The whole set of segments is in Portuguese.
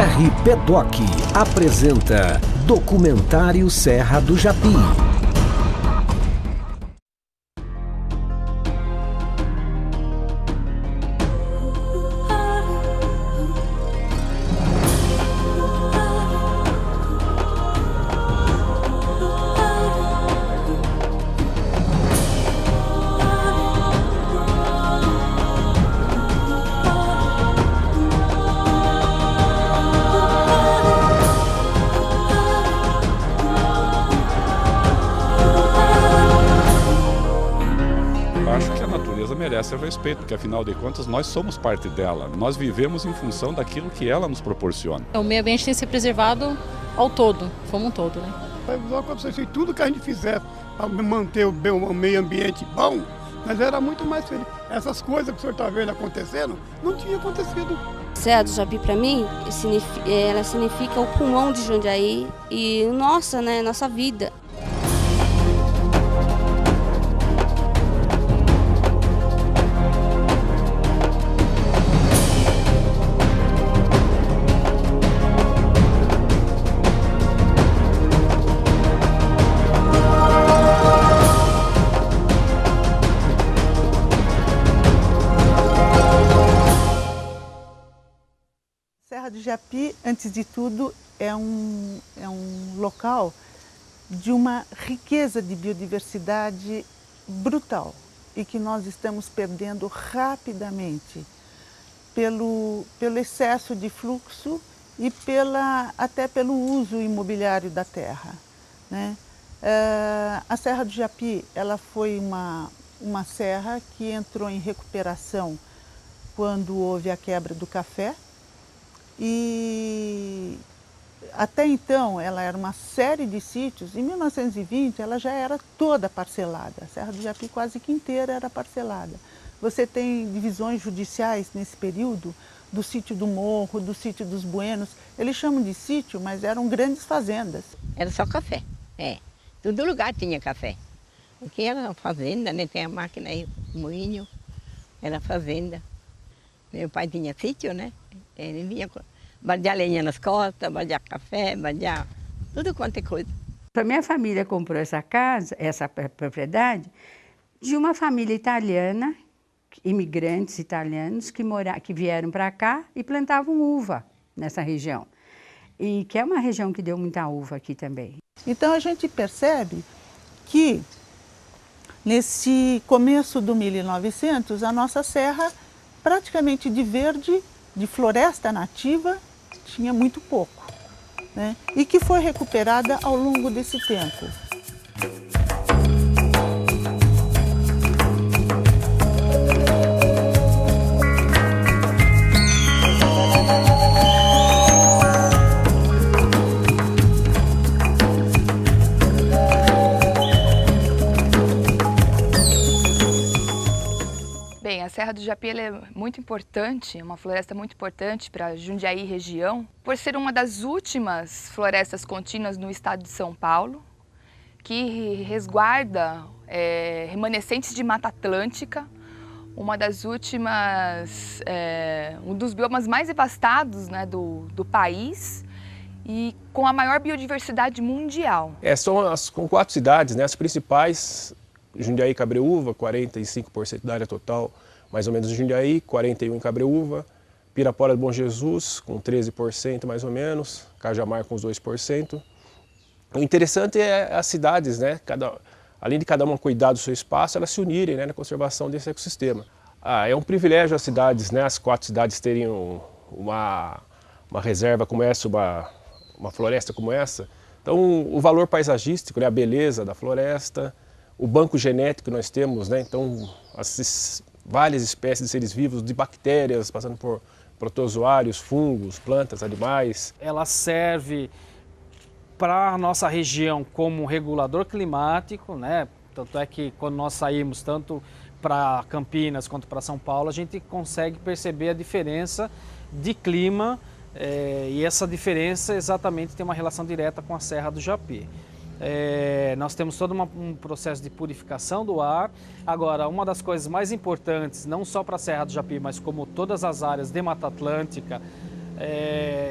RPDoc apresenta Documentário Serra do Japi. Merece respeito, porque afinal de contas nós somos parte dela, nós vivemos em função daquilo que ela nos proporciona. O meio ambiente tem que ser preservado ao todo, como um todo, né? Tudo que a gente fizer para manter o meio ambiente bom, mas era muito mais feliz. Essas coisas que o senhor está vendo acontecendo, não tinha acontecido. Serra do Japi, para mim, ela significa o pulmão de Jundiaí e nossa vida. Serra do Japi, antes de tudo, é um local de uma riqueza de biodiversidade brutal e que nós estamos perdendo rapidamente pelo excesso de fluxo e até pelo uso imobiliário da terra, né? A Serra do Japi, ela foi uma serra que entrou em recuperação quando houve a quebra do café. E até então ela era uma série de sítios. Em 1920 ela já era toda parcelada. A Serra do Japi quase que inteira era parcelada. Você tem divisões judiciais nesse período, do sítio do Morro, do sítio dos Buenos. Eles chamam de sítio, mas eram grandes fazendas. Era só café, Todo lugar tinha café. Porque era fazenda, né? Tem a máquina aí, o moinho, era fazenda. Meu pai tinha sítio, né? Ele vinha baldear lenha nas costas, baldear café, baldear tudo quanto é coisa. A minha família comprou essa casa, essa propriedade, de uma família italiana, imigrantes italianos que vieram para cá e plantavam uva nessa região. E que é uma região que deu muita uva aqui também. Então a gente percebe que nesse começo do 1900 a nossa serra praticamente de verde, de floresta nativa, tinha muito pouco, né? E que foi recuperada ao longo desse tempo. Bem, a Serra do Japi é muito importante, é uma floresta muito importante para Jundiaí região, por ser uma das últimas florestas contínuas no estado de São Paulo, que resguarda remanescentes de Mata Atlântica, uma das últimas, um dos biomas mais devastados, né, do país e com a maior biodiversidade mundial. Com 4 cidades, né, as principais. Jundiaí e Cabreúva, 45% da área total, mais ou menos em Jundiaí, 41% em Cabreúva, Pirapora do Bom Jesus, com 13% mais ou menos, Cajamar com os 2%. O interessante é as cidades, né? Além de cada uma cuidar do seu espaço, elas se unirem, né, na conservação desse ecossistema. É um privilégio as cidades, né, as 4 cidades terem uma reserva como essa, uma floresta como essa. Então, o valor paisagístico, né, a beleza da floresta, o banco genético que nós temos, né? Então, várias espécies de seres vivos, de bactérias, passando por protozoários, fungos, plantas, animais. Ela serve para a nossa região como regulador climático, né? Tanto é que quando nós saímos tanto para Campinas quanto para São Paulo, a gente consegue perceber a diferença de clima e essa diferença exatamente tem uma relação direta com a Serra do Japi. Nós temos todo um processo de purificação do ar. Agora, uma das coisas mais importantes, não só para a Serra do Japi, mas como todas as áreas de Mata Atlântica,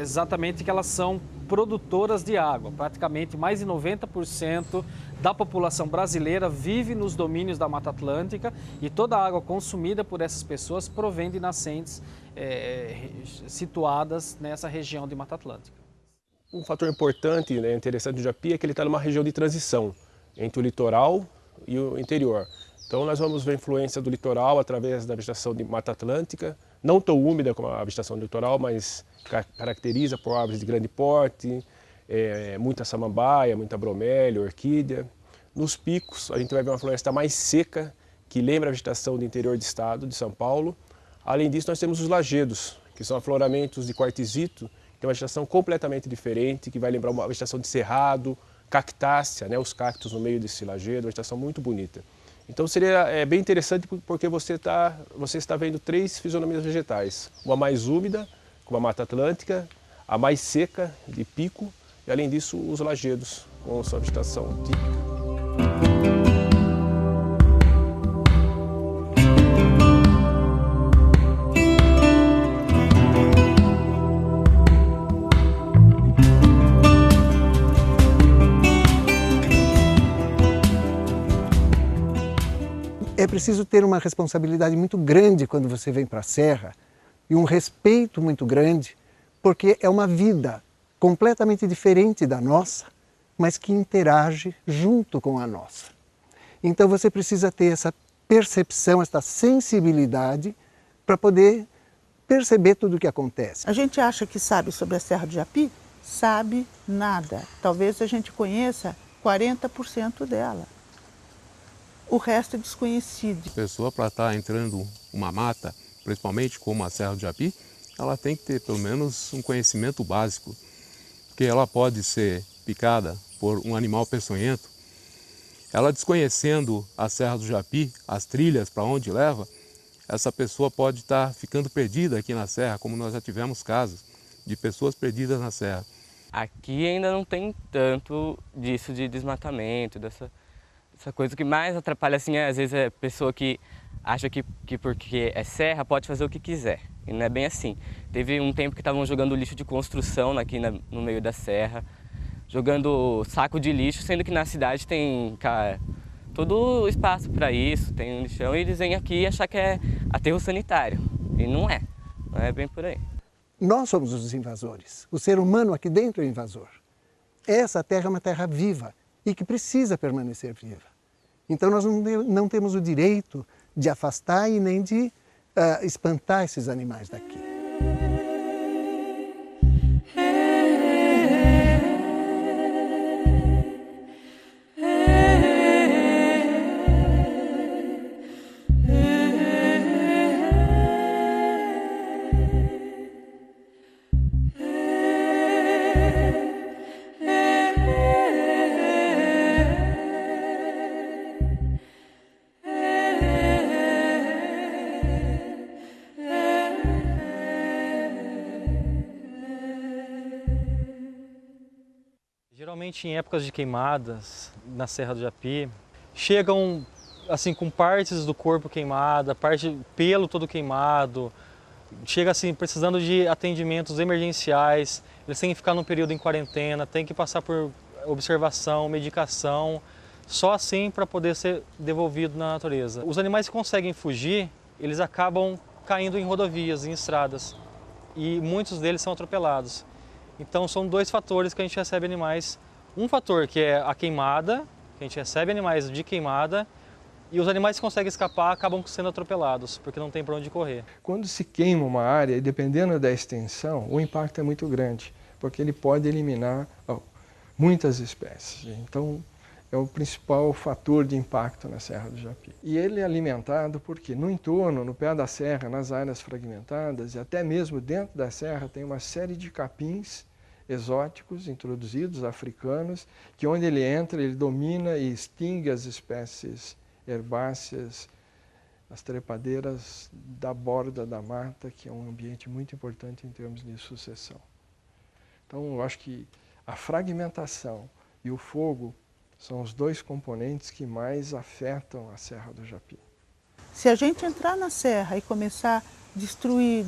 exatamente que elas são produtoras de água. Praticamente mais de 90% da população brasileira vive nos domínios da Mata Atlântica e toda a água consumida por essas pessoas provém de nascentes situadas nessa região de Mata Atlântica. Um fator importante, né, interessante do Japi é que ele está numa região de transição entre o litoral e o interior. Então nós vamos ver a influência do litoral através da vegetação de Mata Atlântica, não tão úmida como a vegetação do litoral, mas caracteriza por árvores de grande porte, muita samambaia, muita bromélia, orquídea. Nos picos a gente vai ver uma floresta mais seca, que lembra a vegetação do interior do estado de São Paulo. Além disso, nós temos os lajedos, que são afloramentos de quartzito, que tem uma vegetação completamente diferente, que vai lembrar uma vegetação de cerrado, cactácea, né, os cactos no meio desse lajedo, uma vegetação muito bonita. Então seria bem interessante porque você está vendo 3 fisionomias vegetais. Uma mais úmida, como a Mata Atlântica, a mais seca, de pico, e além disso os lajedos, com sua vegetação típica. É preciso ter uma responsabilidade muito grande quando você vem para a Serra e um respeito muito grande, porque é uma vida completamente diferente da nossa, mas que interage junto com a nossa. Então você precisa ter essa percepção, essa sensibilidade para poder perceber tudo o que acontece. A gente acha que sabe sobre a Serra do Japi? Sabe nada. Talvez a gente conheça 40% dela. O resto é desconhecido. A pessoa, para estar entrando uma mata, principalmente como a Serra do Japi, ela tem que ter pelo menos um conhecimento básico, porque ela pode ser picada por um animal peçonhento. Ela desconhecendo a Serra do Japi, as trilhas para onde leva, essa pessoa pode estar ficando perdida aqui na Serra, como nós já tivemos casos de pessoas perdidas na Serra. Aqui ainda não tem tanto disso de desmatamento, dessa coisa que mais atrapalha, assim, às vezes é a pessoa que acha que porque é serra pode fazer o que quiser. E não é bem assim. Teve um tempo que estavam jogando lixo de construção aqui no meio da serra, jogando saco de lixo, sendo que na cidade tem, cara, todo o espaço para isso, tem um lixão, e eles vêm aqui achar que é aterro sanitário. E não é bem por aí. Nós somos os invasores. O ser humano aqui dentro é o invasor. Essa terra é uma terra viva e que precisa permanecer viva. Então nós não temos o direito de afastar e nem de espantar esses animais daqui. Geralmente em épocas de queimadas na Serra do Japi, chegam assim com partes do corpo queimada, pelo todo queimado, chega assim precisando de atendimentos emergenciais, eles têm que ficar num período em quarentena, têm que passar por observação, medicação, só assim para poder ser devolvido na natureza. Os animais que conseguem fugir, eles acabam caindo em rodovias, em estradas, e muitos deles são atropelados. Então são 2 fatores que a gente recebe animais. Um fator que é a queimada, que a gente recebe animais de queimada, e os animais que conseguem escapar acabam sendo atropelados, porque não tem para onde correr. Quando se queima uma área, e dependendo da extensão, o impacto é muito grande, porque ele pode eliminar muitas espécies. Então é o principal fator de impacto na Serra do Japi. E ele é alimentado porque no entorno, no pé da serra, nas áreas fragmentadas e até mesmo dentro da serra tem uma série de capins exóticos, introduzidos, africanos, que onde ele entra, ele domina e extingue as espécies herbáceas, as trepadeiras da borda da mata, que é um ambiente muito importante em termos de sucessão. Então, eu acho que a fragmentação e o fogo são os 2 componentes que mais afetam a Serra do Japi. Se a gente entrar na serra e começar a destruir,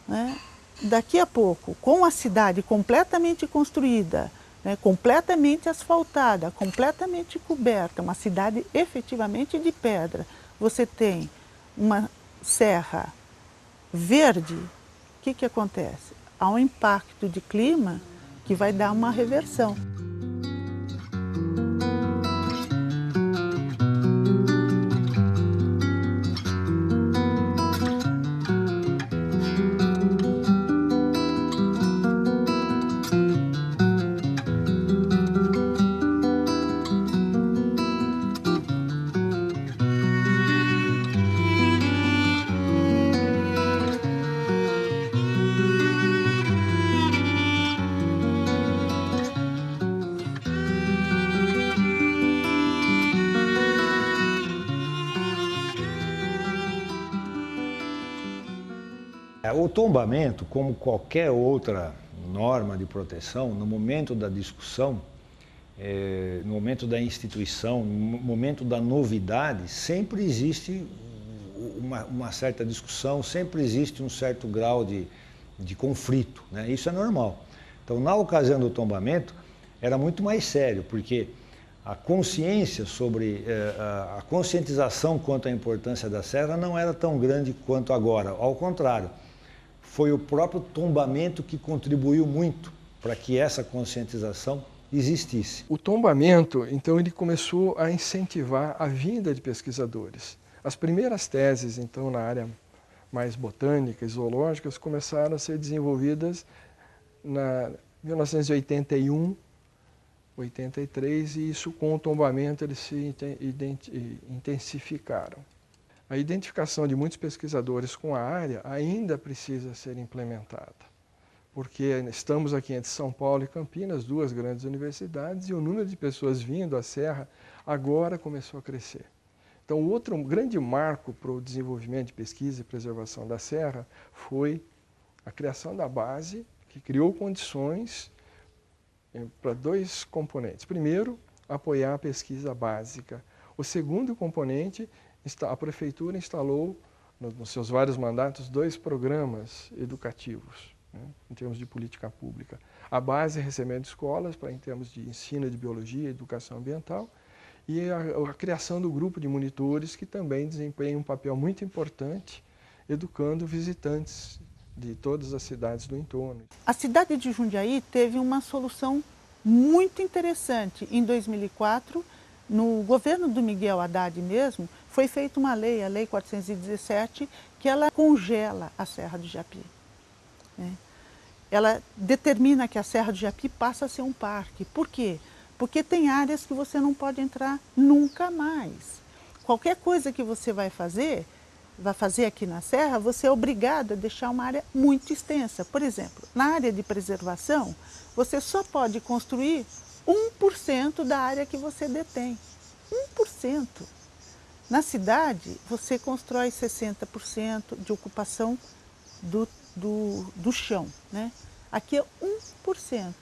né? Daqui a pouco, com a cidade completamente construída, né, completamente asfaltada, completamente coberta, uma cidade efetivamente de pedra, você tem uma serra verde, o que acontece? Há um impacto de clima que vai dar uma reversão. O tombamento, como qualquer outra norma de proteção, no momento da discussão, no momento da instituição, no momento da novidade, sempre existe uma certa discussão, sempre existe um certo grau de conflito, né? Isso é normal. Então, na ocasião do tombamento, era muito mais sério, porque a consciência sobre, a conscientização quanto à importância da serra não era tão grande quanto agora, ao contrário. Foi o próprio tombamento que contribuiu muito para que essa conscientização existisse. O tombamento, então, ele começou a incentivar a vinda de pesquisadores. As primeiras teses, então, na área mais botânica e zoológicas, começaram a ser desenvolvidas em 1981, 83, e isso com o tombamento eles se intensificaram. A identificação de muitos pesquisadores com a área ainda precisa ser implementada, porque estamos aqui entre São Paulo e Campinas, duas grandes universidades, e o número de pessoas vindo à Serra agora começou a crescer. Então, outro grande marco para o desenvolvimento de pesquisa e preservação da Serra foi a criação da base, que criou condições para dois componentes. Primeiro, apoiar a pesquisa básica. O segundo componente, a Prefeitura instalou, nos seus vários mandatos, 2 programas educativos, né, em termos de política pública. A base recebendo escolas, em termos de ensino de biologia e educação ambiental, e a criação do grupo de monitores, que também desempenha um papel muito importante, educando visitantes de todas as cidades do entorno. A cidade de Jundiaí teve uma solução muito interessante. Em 2004, no governo do Miguel Haddad mesmo, foi feita uma lei, a Lei 417, que ela congela a Serra do Japi. Né? Ela determina que a Serra do Japi passa a ser um parque. Por quê? Porque tem áreas que você não pode entrar nunca mais. Qualquer coisa que você vai fazer aqui na Serra, você é obrigado a deixar uma área muito extensa. Por exemplo, na área de preservação, você só pode construir 1% da área que você detém. 1%. Na cidade, você constrói 60% de ocupação do chão, né? Aqui é 1%.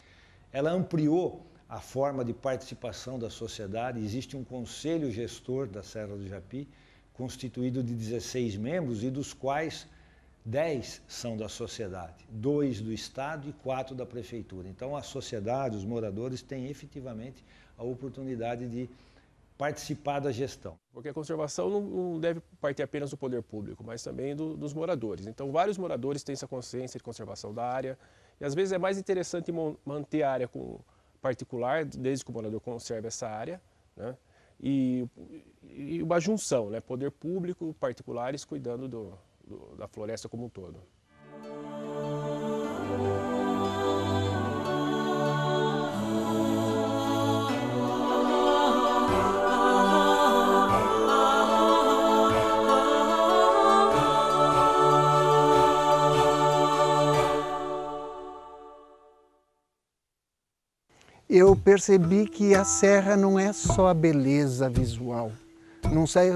Ela ampliou a forma de participação da sociedade. Existe um conselho gestor da Serra do Japi, constituído de 16 membros, e dos quais 10 são da sociedade, 2 do Estado e 4 da Prefeitura. Então, a sociedade, os moradores, têm efetivamente a oportunidade de participar da gestão. Porque a conservação não deve partir apenas do poder público, mas também dos moradores. Então, vários moradores têm essa consciência de conservação da área, e às vezes é mais interessante manter a área particular, desde que o morador conserve essa área, né? E uma junção, né? Poder público, particulares, cuidando da floresta como um todo. Eu percebi que a serra não é só a beleza visual.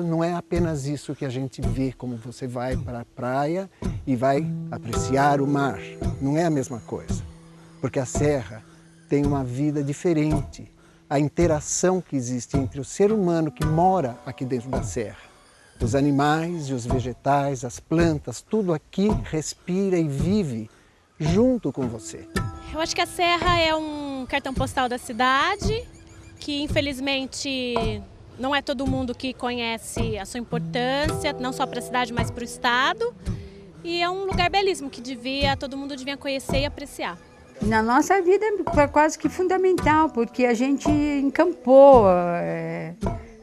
Não é apenas isso que a gente vê, como você vai para a praia e vai apreciar o mar. Não é a mesma coisa, porque a serra tem uma vida diferente. A interação que existe entre o ser humano que mora aqui dentro da serra, Os animais e os vegetais, as plantas, tudo aqui respira e vive junto com você. Eu acho que a serra é um cartão postal da cidade, que infelizmente não é todo mundo que conhece a sua importância, não só para a cidade, mas para o estado. E é um lugar belíssimo que todo mundo devia conhecer e apreciar. Na nossa vida é quase que fundamental, porque a gente encampou,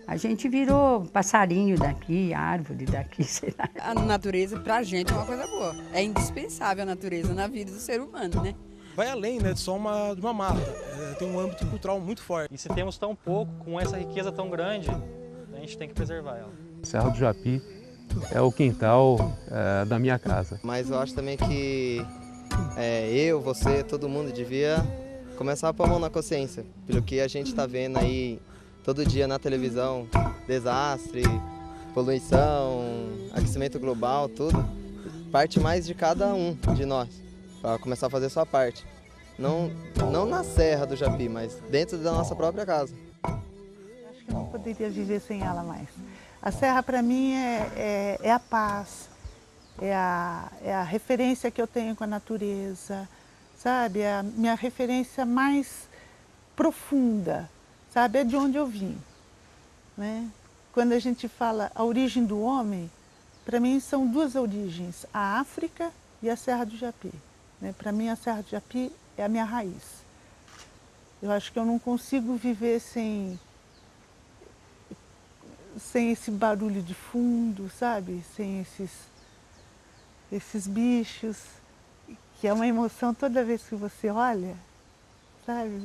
a gente virou passarinho daqui, árvore daqui, sei lá. A natureza, pra gente, é uma coisa boa. É indispensável a natureza na vida do ser humano, né? Vai além, né, de só de uma mata. Tem um âmbito cultural muito forte. E se temos tão pouco, com essa riqueza tão grande, a gente tem que preservar ela. Serra do Japi é o quintal da minha casa. Mas eu acho também que eu, você, todo mundo devia começar a pôr a mão na consciência. Pelo que a gente está vendo aí todo dia na televisão, desastre, poluição, aquecimento global, tudo. Parte mais de cada um de nós, para começar a fazer a sua parte. Não na Serra do Japi, mas dentro da nossa própria casa. Acho que eu não poderia viver sem ela mais. A serra para mim é a paz, é a referência que eu tenho com a natureza, sabe? É a minha referência mais profunda, sabe? É de onde eu vim, né? Quando a gente fala a origem do homem, para mim são duas origens, a África e a Serra do Japi, né? Para mim a Serra do Japi é a minha raiz. Eu acho que eu não consigo viver sem esse barulho de fundo, sabe? Sem esses bichos, que é uma emoção toda vez que você olha, sabe?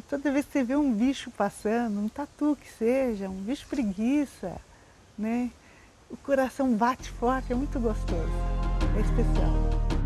Toda vez que você vê um bicho passando, um tatu que seja, um bicho preguiça, né? O coração bate forte, é muito gostoso, é especial.